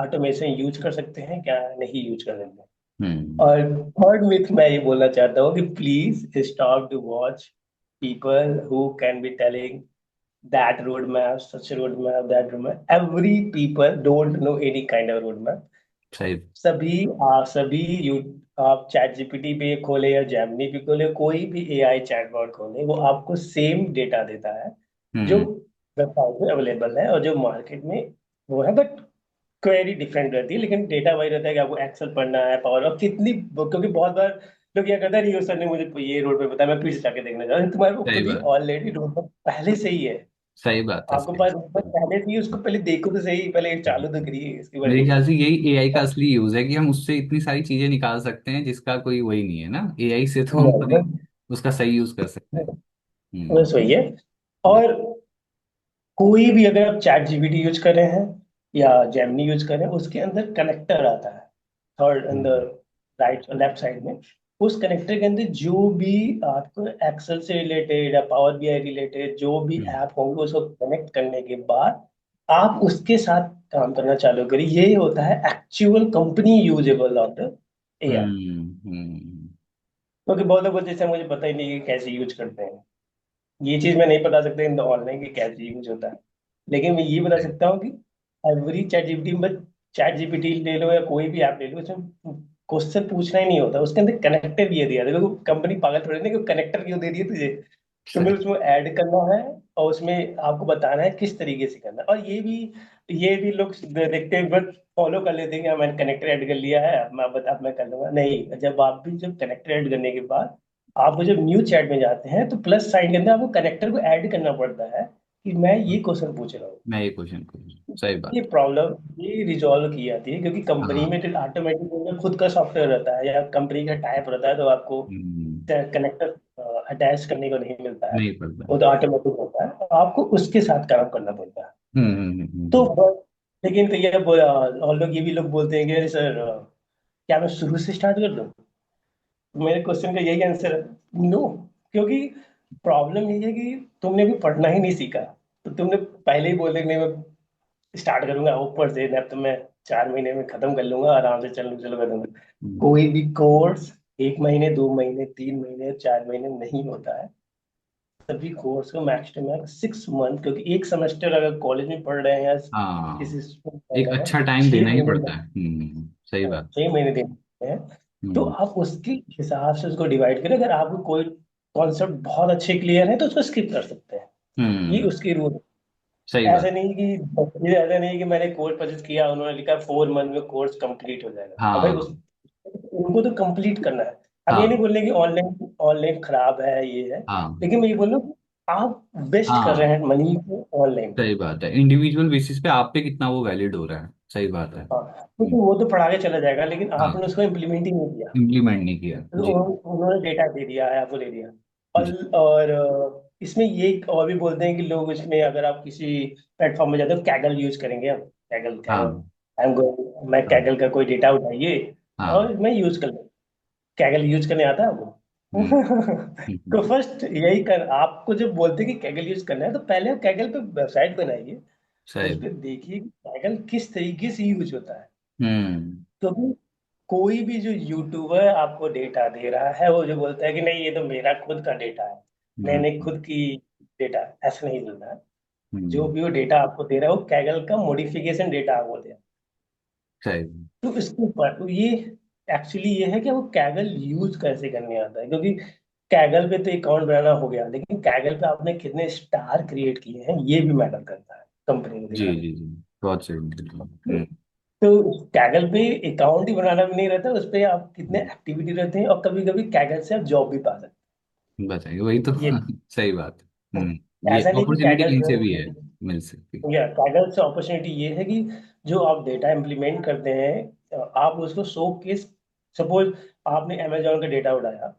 ऑटोमेशन यूज कर सकते हैं, क्या नहीं यूज कर सकते हैं। हम्म। और थर्ड मिथ मैं ये बोलना चाहता हूँ कि please stop to watch people who can be telling that roadmap, such a roadmap, that roadmap. Every people don't know any kind of roadmap. सही। सभी यू, आप चैट जीपीटी पे खोले या जेमिनी पे खोले, कोई भी एआई चैटबॉट खोले, वो आपको सेम डेटा देता है जो हम्म। वेबसाइट पे अवेलेबल है और जो मार्केट में वो है। बट क्वेरी डिफरेंट रहती है, लेकिन डेटा वही रहता है कि आपको एक्सेल पढ़ना है, पावर, और कितनी, क्योंकि बहुत बार लोग क्या करता है, नहीं सर ने मुझे ये रोड पे बताया, मैं फिर से जाके देखना चाहता हूँ, तुम्हारे को सही खुद ही बात। ऑलरेडी रोड पहले से ही है, सही बात है। आपको सही। पास बस पहले से ही, उसको पहले देखो तो सही, पहले चालू तो करिए, इसके बाद मेरे ख्याल देखिए। से यही एआई का असली यूज है कि हम उससे इतनी सारी चीजें निकाल सकते हैं जिसका कोई वही नहीं है ना, एआई से तो हम खुद ही बस उसका सही यूज कर सकते हैं। हम्म। बस वही है। जी। और कोई भी, अगर आप चैट जीपीटी यूज कर रहे हैं या जेमिनी यूज कर रहे हैं, उसके अंदर कनेक्टर आता है थर्ड अंदर, हम्म। राइट लेफ्ट साइड में। उस कनेक्टर के अंदर जो भी आपको एक्सेल से रिलेटेड या पावर बीआई रिलेटेड जो भी हम्म। ऐप होंगे, उसको कनेक्ट करने के बाद आप उसके साथ काम करना चालू करिए। ये होता है actual company usable of the AI. Hmm. Hmm. क्योंकि बहुत लोग बोलते हैं "सर, मुझे पता ही नहीं कि कैसे यूज करते हैं"। ये चीज मैं नहीं बता सकता इन ऑनलाइन की कैसे यूज होता है, लेकिन मैं ये बता सकता हूँ कि एवरी चैट जीपीटी में, चैट जीपीटी ले लो या कोई भी ऐप ले लो, उसमें क्वेश्चन पूछना ही नहीं होता, उसके अंदर कनेक्टर ये दिया था। देखो कंपनी पागल थोड़ी ना कि कनेक्टर क्यों दे दिए तुझे, तुम्हें सही। उसमें ऐड करना है और उसमें आपको बताना है किस तरीके से करना है। और ये भी लोग देखते हैं, बस फॉलो कर लेते हैं कि हाँ, मैंने कनेक्टर ऐड कर लिया है, अब मैं कर लूंगा। नहीं, जब कनेक्टर ऐड करने के बाद आप जब न्यू चैट में जाते हैं तो प्लस साइन के अंदर आपको कनेक्टर को ऐड करना पड़ता है कि मैं ये क्वेश्चन पूछ रहा हूँ। मैं ये क्वेश्चन करूँ, सही ये बात। प्रॉब्लम ये रिजॉल्व की जाती है क्योंकि कंपनी हाँ। में तो ऑटोमेटिक खुद का सॉफ्टवेयर रहता है या कंपनी का टाइप रहता है, तो आपको हम्म। कनेक्टर अटैच करने को नहीं मिलता है। नहीं पड़ता। वो तो ऑटोमेटिक होता है, तो आपको उसके साथ काम करना पड़ता है। तो हम्म। लेकिन तो और लोग ये भी लोग बोलते हैं कि अरे सर, क्या मैं शुरू से स्टार्ट कर दूं? मेरे क्वेश्चन का यही आंसर है, नो। क्योंकि प्रॉब्लम ये है कि तुमने भी पढ़ना ही नहीं सीखा, तो तुमने पहले ही बोल दिया कि नहीं मैं स्टार्ट करूंगा ऊपर से, ना तो मैं 4 महीने में खत्म कर लूंगा, आराम से चलो चलो कर दूंगा। हम्म। कोई भी कोर्स 1 महीने, 2 महीने, 3 महीने, 4 महीने नहीं होता है। सभी कोर्स को मैक्स टू मैक्स 6 मंथ, क्योंकि एक सेमेस्टर अगर कॉलेज में पढ़ रहे हैं या हाँ, किसी स्कूल में एक पढ़ रहे अच्छा हैं, टाइम छह देना ही महीने पड़ता है। सही बात। 6 महीने देते हैं। तो हम्म। आप उसके हिसाब से उसको डिवाइड करें। अगर आपको कोई कॉन्सेप्ट बहुत अच्छे क्लियर है तो उसको स्किप कर सकते हैं। ये हम्म। उसकी रूल सही है। बात। ऐसा नहीं कि मैंने कोर्स परचेज किया, उन्होंने लिखा 4 मंथ में कोर्स कंप्लीट हो जाएगा। अब भाई हाँ। उनको तो कंप्लीट करना है। हम ये नहीं हाँ। बोल रहे कि ऑनलाइन ऑनलाइन खराब है, ये है। हाँ। लेकिन मैं ये बोल रहा हूँ कि आप वेस्ट कर रहे हाँ। हैं मनी को ऑनलाइन पे। सही बात है, इंडिविजुअल बेसिस पे आप पे कितना वो वैलिड हो रहा है। सही बात है। हाँ, क्योंकि वो तो पढ़ा के चला जाएगा, लेकिन हाँ, आपने उसको इम्प्लीमेंट ही नहीं किया। इम्प्लीमेंट नहीं किया तो जी। उन्होंने डेटा दे दिया है, आपको दे दिया। जी। और इसमें ये और भी बोलते हैं कि लोग इसमें, अगर आप किसी प्लेटफॉर्म में जाते हो, कैगल यूज करेंगे हम। कैगल कैगल हाँ। मैं हाँ। कैगल का कोई डेटा उठाइए हाँ। और मैं यूज कर लूँ। कैगल यूज करने आता है आपको? हम्म। तो फर्स्ट यही कर, आपको जब बोलते हैं कि कैगल यूज करना है, तो पहले आप कैगल पे वेबसाइट बनाइए, उस सही। पर देखिए कि कैगल किस तरीके से यूज होता है। हम्म। क्योंकि कोई भी जो यूट्यूबर आपको डेटा दे रहा है, वो जो बोलता है कि नहीं ये तो मेरा खुद का डेटा है, मैंने हम्म। खुद की डेटा है, ऐसा नहीं बोलना है। जो हम्म। भी वो डेटा आपको दे रहा है वो कैगल का मॉडिफिकेशन डेटा आपको दे रहा है। सही। तो इसके ऊपर तो ये एक्चुअली ये है कि वो कैगल यूज कैसे करने आता है। क्योंकि कैगल पे तो अकाउंट बनाना हो गया, लेकिन कैगल पे आपने कितने स्टार क्रिएट किए हैं ये भी मैटर करता है कंपनी को जी दिखाने। जी जी। बहुत सही बिल्कुल। तो कैगल पे अकाउंट ही बनाना भी नहीं रहता, उस पे आप कितने हम्म। एक्टिविटी रहते हैं, और कभी कभी कैगल से आप जॉब भी पा सकते बताइए वही तो। हैं। ये सही बात। ये ऐसा नहीं कि अपॉर्चुनिटी कैगल कहीं से भी है, जो, मिल सकती। या कैगल से अपॉर्चुनिटी ये है कि जो आप डेटा इम्प्लीमेंट करते हैं, आप उसको शो केस, सपोज आपने अमेजोन का डेटा उठाया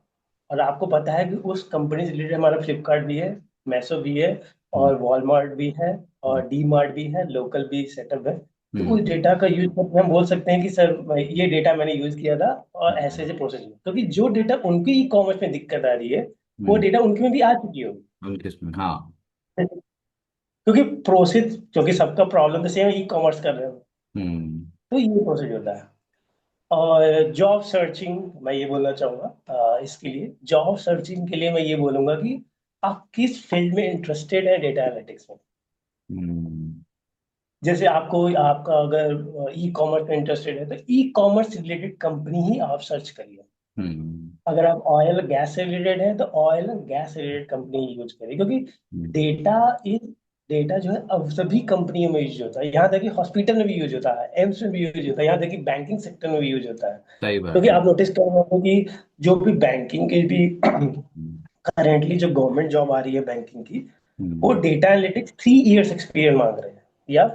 और आपको पता है कि उस कंपनी से रिलेटेड हमारा फ्लिपकार्ट भी है, मैसो भी है, हम्म। और वॉलमार्ट भी है, हम्म। और डी मार्ट भी है, लोकल भी सेटअप है। तो हम्म। उस डेटा का यूज करके हम बोल सकते हैं कि सर ये डेटा मैंने यूज किया था और ऐसे हम्म। ऐसे प्रोसेस में, क्योंकि जो डेटा उनके ई कॉमर्स में दिक्कत आ रही है वो हम्म। डेटा उनके में भी आ चुकी होगी। उनके इसमें हाँ। क्योंकि प्रोसेस, क्योंकि सबका प्रॉब्लम तो सेम, ई कॉमर्स कर रहे हो, हम्म। तो ये प्रोसेस होता है। और जॉब सर्चिंग, मैं ये बोलना चाहूंगा, इसके लिए जॉब सर्चिंग के लिए मैं ये बोलूंगा कि आप किस फील्ड में इंटरेस्टेड है डेटा एनालिटिक्स में। हम्म। जैसे आपको, आपका अगर ई कॉमर्स में इंटरेस्टेड है तो ई कॉमर्स रिलेटेड कंपनी ही आप सर्च करिए। हम्म। अगर आप ऑयल गैस से रिलेटेड है तो ऑयल गैस से रिलेटेड कंपनी यूज करिए, क्योंकि हम्म। डेटा इज डेटा जो है अब सभी कंपनियों में यूज होता है। यहाँ तक कि हॉस्पिटल में भी यूज होता है, एम्स में भी यूज होता है, यहाँ तक कि बैंकिंग सेक्टर में भी यूज होता है। सही क्योंकि बात है। आप नोटिस कर रहे हो कि जो भी बैंकिंग के भी हम्म। करेंटली जो गवर्नमेंट जॉब आ रही है बैंकिंग की, वो हम्म। डेटा एनालिटिक्स 3 इयर्स एक्सपीरियंस मांग रहे हैं या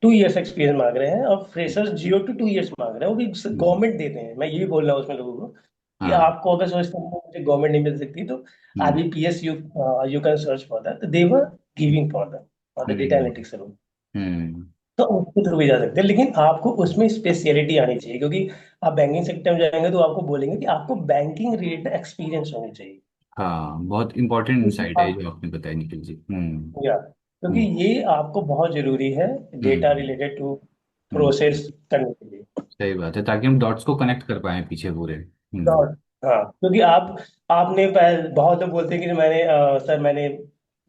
2 इयर्स एक्सपीरियंस मांग रहे हैं, और फ्रेशर्स 0 to 2 इयर्स मांग रहे हैं, वो भी हम्म। गवर्नमेंट देते हैं। मैं ये भी बोल रहा हूँ उसमें लोगों को कि हाँ। आपको अगर सोचते हैं कि मुझे गवर्नमेंट नहीं मिल सकती, तो hmm. IBPS you can search for that, they were giving for the data hmm. Analytics role. Hmm. तो उसके थ्रू भी जा सकते हैं, लेकिन आपको उसमें स्पेशलिटी आनी चाहिए, क्योंकि आप बैंकिंग सेक्टर में जाएंगे तो आपको बोलेंगे कि आपको बैंकिंग रिलेटेड एक्सपीरियंस होनी चाहिए। हाँ, बहुत इंपॉर्टेंट क्योंकि इंसाइट है आप, जो आपने बताया निखिल जी। हम्म। या क्योंकि हम्म। ये आपको बहुत जरूरी है data hmm. Related to hmm. Process करने के लिए। सही बात है, ताकि हम डॉट्स को कनेक्ट कर पाए पीछे पूरे। डॉट हाँ, क्योंकि आप आपने बहुत लोग बोलते हैं कि मैंने सर मैंने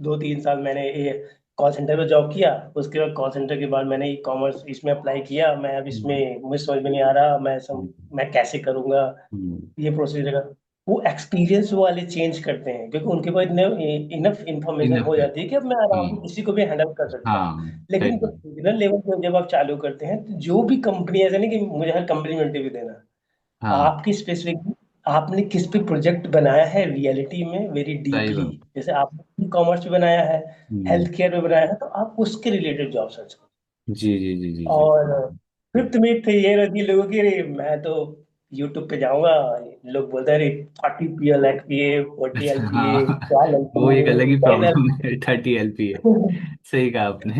2-3 साल मैंने ये कॉल सेंटर में जॉब किया, उसके बाद कॉल सेंटर के बाद मैंने ई कॉमर्स इसमें अप्लाई किया, मैं अब हम्म, इसमें मुझे समझ में नहीं आ रहा, हम्म, मैं कैसे करूंगा, हम्म, ये प्रोसीजर है। वो एक्सपीरियंस वाले चेंज करते हैं क्योंकि उनके पास इनफ इंफॉर्मेशन इनफ हो है। जाती है कि अब मैं आराम से हम्म, किसी को भी हैंडल कर सकता हूँ। हाँ सही लेकिन जब बात। बिगिनर लेवल पे जब आप चालू करते हैं तो जो भी कंपनी, ऐसा नहीं कि मुझे हर कंपनी में इंटरव्यू देना, हाँ आपकी स्पेसिफिक आपने किस पे प्रोजेक्ट बनाया है रियलिटी में वेरी सही डीपली। बात। जैसे आपने ई कॉमर्स पे बनाया है, हम्म, हेल्थ केयर पे बनाया है, तो आप उसके रिलेटेड जॉब सर्च करो। जी जी जी जी जी। और फिफ्थ में थे ये रहती है लोगों की, अरे मैं तो यूट्यूब पे जाऊंगा, लोग बोलते हैं अरे 30 PL LPA, 40 LPA, हाँ 12 वो एक अलग LPA, ही 10 प्रॉब्लम LPA। है, 30 LP है। सही कहा आपने।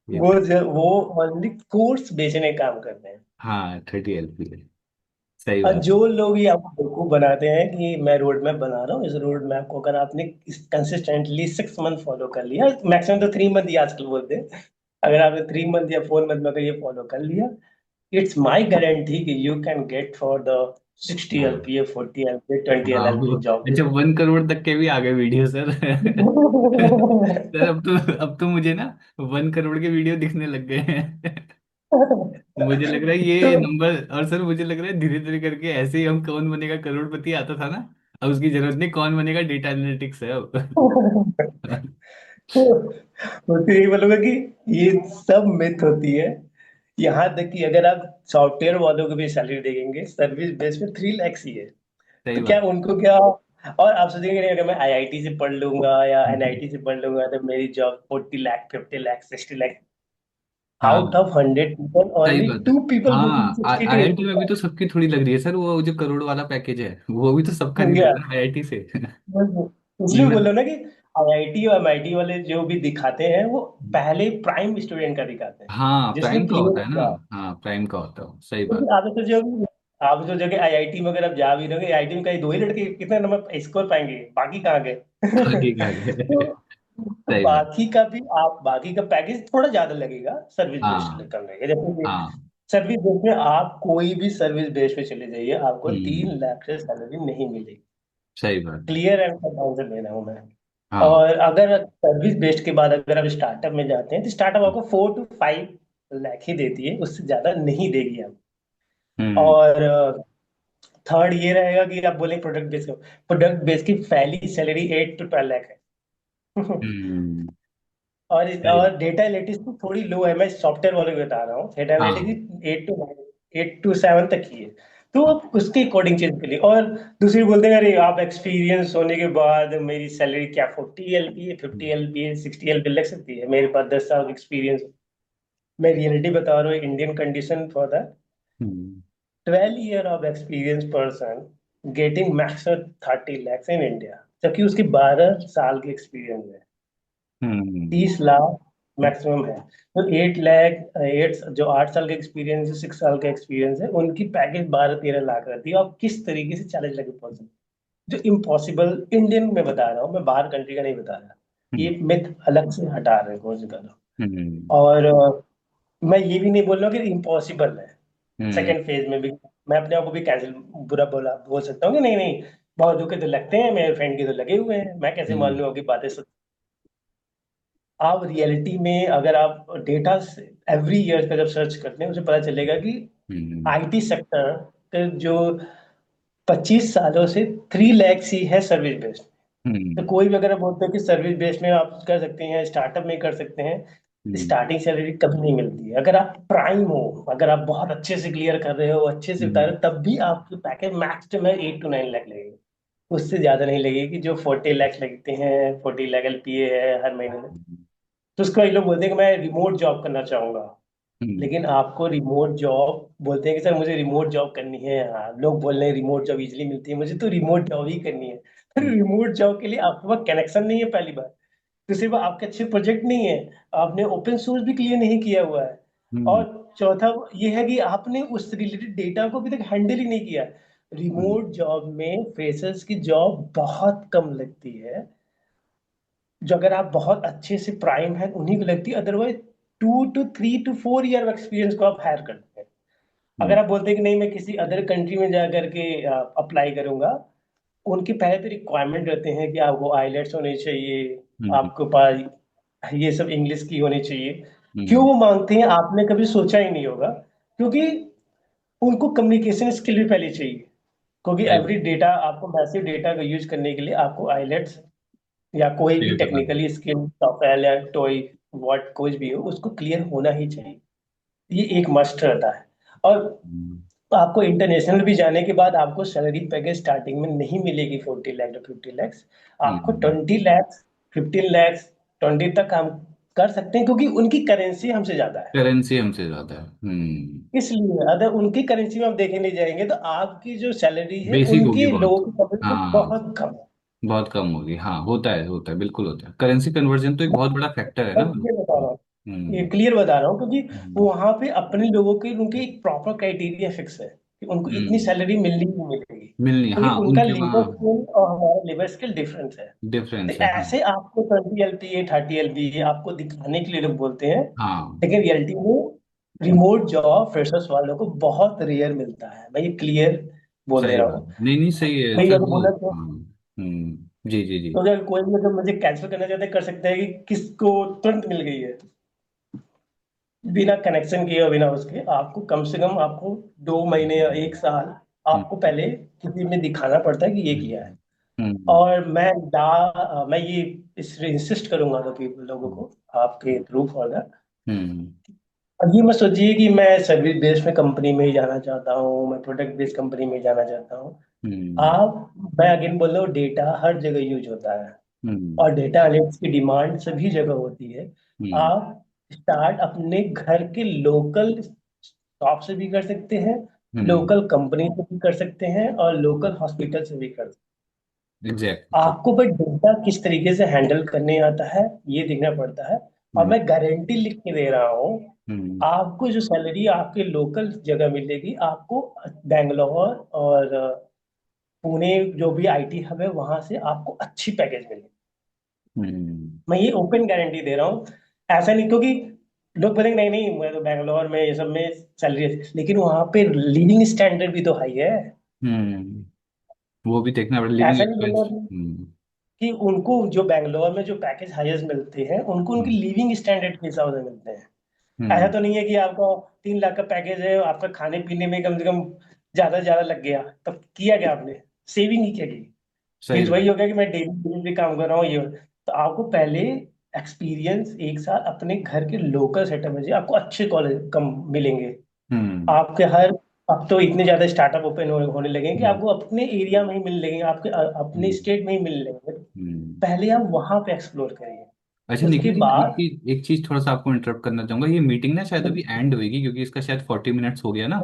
ये वो ओनली कोर्स बेचने का काम करते हैं। हाँ 30 LP है। सही और बात जो है। लोग ये आपको बेवकूफ बनाते हैं कि मैं रोड मैप बना रहा हूँ, इस रोड मैप को अगर आपने कंसिस्टेंटली 6 मंथ फॉलो कर लिया, मैक्सिमम तो 3 मंथ ही आजकल बोलते हैं, अगर आपने 3 मंथ या 4 मंथ में अगर ये फॉलो कर लिया, इट्स माई गारंटी कि you can get for the 60 LPA, 40 LPA, twenty हाँ एल एल वो पी जॉब। अच्छा 1 करोड़ तक के भी आ गए वीडियो सर। सर अब तो मुझे ना 1 करोड़ के वीडियो दिखने लग गए हैं। मुझे लग रहा है तो ये नंबर, और सर मुझे लग रहा है धीरे धीरे करके ऐसे ही हम कौन बनेगा करोड़पति आता था ना, अब उसकी जरूरत नहीं, कौन बनेगा डेटा एनालिटिक्स है अब। मैं तो यही बोलूंगा कि ये सब मिथ होती है। यहाँ तक कि अगर आप सॉफ्टवेयर वालों को भी सैलरी देंगे सर्विस बेस में 3 लाख ही है, सही तो क्या बात। उनको क्या, और आप सोचेंगे नहीं, अगर मैं आईआईटी से पढ़ लूंगा या हम्म, एनआईटी से पढ़ लूंगा तो मेरी जॉब 40 लाख, 50 लाख, 60 लाख। आउट हाँ ऑफ 100 पीपल सही ओनली बात है। 2 पीपल गेटिंग हाँ 60 to 80 आईआईटी में भी तो सबकी थोड़ी लग रही है सर, वो जो करोड़ वाला पैकेज है वो भी तो सबका नहीं लग लाख। रहा आईआईटी से। इसलिए बोल इवन रहा हूँ ना कि आईआईटी और एमआईटी वाले जो भी दिखाते हैं वो पहले प्राइम स्टूडेंट का दिखाते हैं हाँ जिसने प्राइम का क्लियर होता है ना। किया। हाँ प्राइम का होता है, सही क्योंकि बात। आप सोचो कि आईआईटी में अगर आप जा भी रहोगे, आईआईटी में कहीं 2 ही लड़के कितने नंबर स्कोर पाएंगे, बाकी कहाँ गए? आगे का आगे। तो सही बात। बाकी का पैकेज थोड़ा ज्यादा लगेगा सर्विस बेस्ड हाँ करने का, जैसे हाँ। सर्विस बेस्ड में आप कोई भी सर्विस बेस्ड पे चले जाइए, आपको हम्म, 3 लाख से सैलरी नहीं मिलेगी। सही बात। क्लियर एंड आंसर दे रहा हूँ मैं। हाँ। और अगर सर्विस बेस्ड के बाद अगर आप स्टार्टअप में जाते हैं तो स्टार्टअप आपको 4 to 5 लाख ही देती है, उससे ज्यादा नहीं देगी आप। हम्म, और थर्ड ये रहेगा कि आप बोले प्रोडक्ट बेस की पहली सैलरी 8 to 12 लाख है। हम्म, सही बात। और डेटा एनालिटिक्स तो थोड़ी लो है, मैं सॉफ्टवेयर वाले को बता रहा हूँ, डेटा हाँ एनालिटिक्स 8 to 7 तक ही है। तो आप उसके अकॉर्डिंग चेंज करिए। और दूसरी बोलते हैं अरे आप एक्सपीरियंस होने के बाद मेरी सैलरी क्या 40 LPA, 50 LPA, 60 LPA लग सकती है, मेरे पास 10 साल एक्सपीरियंस। मैं रियलिटी बता रहा हूँ, Indian condition for the hmm, 12 year of experience person getting maximum 30 lakhs in India, जबकि उसकी 12 साल की एक्सपीरियंस है। हम्म, 30 लाख मैक्सिमम है। तो 8 लाख, जो 8 साल का एक्सपीरियंस है, 6 साल का एक्सपीरियंस है, उनकी पैकेज 12-13 लाख रहती है। और किस तरीके से 40 लाख पहुंच सकते हैं, जो इम्पॉसिबल, इंडियन में बता रहा हूँ मैं, बाहर कंट्री का नहीं बता रहा। हम्म, ये मिथ अलग से हटा रहे हैं कौन सी तरह। हम्म, और मैं ये भी नहीं बोल रहा हूँ कि इम्पॉसिबल है। हम्म, सेकंड फेज में भी मैं अपने आप को भी कैंसिल बुरा बोल सकता हूँ कि नहीं नहीं, बहुत लोग के तो लगते हैं, मेरे फ्रेंड के तो लगे हुए हैं, मैं कैसे मान हम्म, लूँ कि बातें सच। आप रियलिटी में अगर आप डेटा एवरी ईयर का जब सर्च करते हैं, उसे पता चलेगा कि हम्म, आईटी सेक्टर के जो 25 सालों से 3 लाख ही है सर्विस बेस्ड। तो हम्म, कोई भी अगर आप बोलते हो कि सर्विस बेस्ड में आप कर सकते हैं, स्टार्टअप में कर सकते हैं, हम्म, स्टार्टिंग सैलरी कभी नहीं मिलती है। अगर आप प्राइम हो, अगर आप बहुत अच्छे से क्लियर कर रहे हो, अच्छे से बता रहे हम्म, हो, तब भी आपकी पैकेज मैक्स में 8 to 9 लाख लगेगी, उससे ज्यादा नहीं लगेगी। जो 40 लाख लगते हैं, 40 लाख एलपीए है हर महीने में। तो उसको ये लोग बोलते हैं कि मैं रिमोट जॉब करना चाहूंगा। हम्म, लेकिन आपको रिमोट जॉब बोलते हैं कि सर मुझे रिमोट जॉब करनी है, हाँ लोग बोल रहे हैं रिमोट जॉब इजीली मिलती है, मुझे तो रिमोट जॉब ही करनी है। फिर हम्म, रिमोट जॉब के लिए आपके पास कनेक्शन नहीं है, पहली बात। दूसरी बात, आपके अच्छे प्रोजेक्ट नहीं है, आपने ओपन सोर्स भी क्लियर नहीं किया हुआ है। हम्म, और चौथा ये है कि आपने उस रिलेटेड डेटा को अभी तक हैंडल ही नहीं किया। हम्म, रिमोट जॉब में फ्रेशर्स की जॉब बहुत कम लगती है, जो अगर आप बहुत अच्छे से प्राइम है उन्हीं को लगती है, otherwise 2 to 3 to 4 year experience को आप हायर करते हैं। हम्म, अगर आप बोलते हैं कि नहीं मैं किसी अदर कंट्री में जा करके अप्लाई करूंगा, उनके पहले तो रिक्वायरमेंट रहते हैं कि आपको आइलेट्स होने चाहिए, हम्म, आपके पास ये सब इंग्लिश की होनी चाहिए। क्यों हम्म, वो मांगते हैं आपने कभी सोचा ही नहीं होगा, क्योंकि उनको कम्युनिकेशन स्किल भी पहले चाहिए। क्योंकि सही एवरी डेटा आपको मैसिव डेटा का यूज करने के लिए आपको आइलेट्स या कोई भी क्लियर करना है। टेक्निकली स्किल सॉफ्टवेयर या टॉय व्हाट कुछ भी हो उसको क्लियर होना ही चाहिए। ये एक मस्ट रहता है। और हम्म, आपको इंटरनेशनल भी जाने के बाद आपको सैलरी पैकेज स्टार्टिंग में नहीं मिलेगी 40 लाख या 50 लैक्स। आपको हम्म। 20 लैक्स 15 लैक्स 20 तक हम कर सकते हैं, क्योंकि उनकी करेंसी हमसे ज्यादा है। करेंसी हमसे ज्यादा है। हम्म। इसलिए अगर उनकी करेंसी में आप देखने जाएंगे तो आपकी जो सैलरी है बेसिक होगी उनके बहुत। लोगों की करेंसी से हाँ, बहुत कम है। बहुत कम होगी। हाँ, होता है, बिल्कुल होता है। करेंसी कन्वर्जन तो एक बहुत बड़ा फैक्टर है ना। मैं क्लियर बता रहा हूँ, ये हम्म, क्लियर बता रहा हूँ, क्योंकि हम्म, वहां पे अपने लोगों के उनके एक प्रॉपर क्राइटेरिया फिक्स है कि उनको इतनी हम्म। सैलरी मिलनी ही मिलेगी, मिलनी, क्योंकि हाँ, उनका उनके लेबर वहाँ स्किल और हमारा लेबर स्किल डिफरेंस है। तो डिफरेंस है। हाँ, ऐसे आपको 20 LPA 30 LPA आपको दिखाने के लिए लोग बोलते हैं, हाँ, लेकिन रियलिटी में रिमोट जॉब फ्रेशर्स वालों को बहुत रेयर मिलता है। मैं ये क्लियर बोल दे सही रहा बात। हूँ। नहीं, नहीं, सही है भाई सर, अगर वो। बोला तो, हाँ। जी, जी, जी। तो अगर कोई भी अगर मुझे कैंसिल करना चाहते हैं, कर सकते हैं कि किसको तुरंत मिल गई है, बिना कनेक्शन किए और बिना उसके। आपको कम से कम आपको 2 महीने या 1 साल हम्म, आपको पहले किसी में दिखाना पड़ता है कि ये किया है। हम्म, और मैं ये इस इंसिस्ट करूंगा तो पीपल लोगों हम्म, को आपके थ्रू फॉर। हम्म, अब ये मत सोचिए कि मैं सर्विस बेस्ड में कंपनी में ही जाना चाहता हूँ, मैं प्रोडक्ट बेस्ड कंपनी में ही जाना चाहता हूँ। हम्म, आप मैं अगेन बोल रहा हूँ, डेटा हर जगह यूज होता है हम्म, और डेटा एनालिटिक्स की डिमांड सभी जगह होती है। हम्म, आप स्टार्ट अपने घर के लोकल शॉप से भी कर सकते हैं, हम्म। लोकल कंपनी से भी कर सकते हैं और लोकल हॉस्पिटल से भी कर सकते हैं। एग्जैक्टली। आपको बस डेटा किस तरीके से हैंडल करने आता है ये देखना पड़ता है। और हम्म, मैं गारंटी लिख के दे रहा हूँ, हम्म, आपको जो सैलरी आपके लोकल जगह मिलेगी, आपको बैंगलोर और पुणे जो भी आईटी हब है वहां से आपको अच्छी पैकेज मिलेगी। हम्म, मैं ये ओपन गारंटी दे रहा हूँ। ऐसा नहीं, क्योंकि लोग बोलेंगे नहीं नहीं मैं तो बैंगलोर में ये सब में सैलरी है, लेकिन वहां पे लिविंग स्टैंडर्ड भी तो हाई है। हम्म। वो भी देखना पड़ेगा, लिविंग ऐसा नहीं बोल एक्सपेंस। रहा हम्म, कि उनको जो बैंगलोर में जो पैकेज हाईएस्ट मिलते हैं उनको उनकी हम्म, लिविंग स्टैंडर्ड के हिसाब से मिलते हैं। ऐसा हम्म। तो नहीं है कि आपका 3 लाख का पैकेज है, आपका खाने पीने में कम से कम ज्यादा से ज्यादा लग गया, तब किया क्या आपने? सेविंग ही क्या की? सही फिर बात। वही हो गया कि मैं डेली बेसिस पे काम कर रहा हूँ ये। तो आपको पहले एक्सपीरियंस 1 साल अपने घर के लोकल सेटअप में चाहिए, आपको अच्छे कॉलेज कम मिलेंगे। हम्म, आपके हर अब तो इतने ज्यादा स्टार्टअप ओपन होने लगे हैं कि हम्म, आपको अपने एरिया में ही मिल लेंगे, आपके अपने हम्म, स्टेट में ही मिल लेंगे। हम्म। पहले आप वहां पे एक्सप्लोर करिए, अच्छा उसके निखिल जी, मैं बाद। एक चीज थोड़ा सा आपको इंटरप्ट करना चाहूंगा। ये मीटिंग ना शायद अभी एंड होगी, क्योंकि इसका शायद 40 मिनट्स हो गया ना।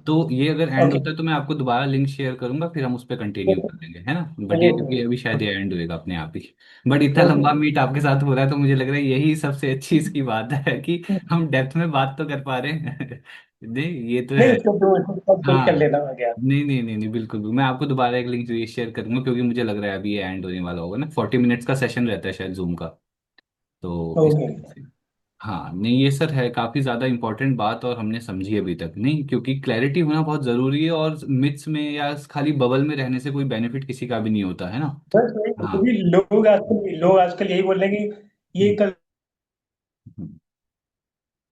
तो ये अगर एंड ओके। होता है तो मैं आपको दोबारा लिंक शेयर करूंगा, फिर हम उस पर कंटिन्यू कर लेंगे, है ना। बट ये क्योंकि अभी शायद ये एंड होएगा अपने आप ही। बट इतना ओके। लंबा मीट आपके साथ हो रहा है तो मुझे लग रहा है यही सबसे अच्छी इसकी बात है कि हम डेप्थ में बात तो कर पा रहे हैं। नहीं, ये तो नहीं है। इसको दो सब कर हाँ। लेना आ गया। नहीं, नहीं, नहीं, नहीं, बिल्कुल भी। मैं आपको दोबारा एक लिंक शेयर करूंगा, क्योंकि मुझे लग रहा है अभी ये एंड होने वाला होगा ना। 40 मिनट्स का सेशन रहता है शायद जूम का। तो इस ओके। वजह से। हाँ, नहीं, ये सर है काफी ज्यादा इंपॉर्टेंट बात, और हमने समझी अभी तक नहीं, क्योंकि क्लैरिटी होना बहुत जरूरी है, और मिथ्स में या खाली बबल में रहने से कोई बेनिफिट किसी का भी नहीं होता है ना। बस वही, हाँ। क्योंकि लोग आजकल यही बोल रहे हैं कि ये हम्म, कल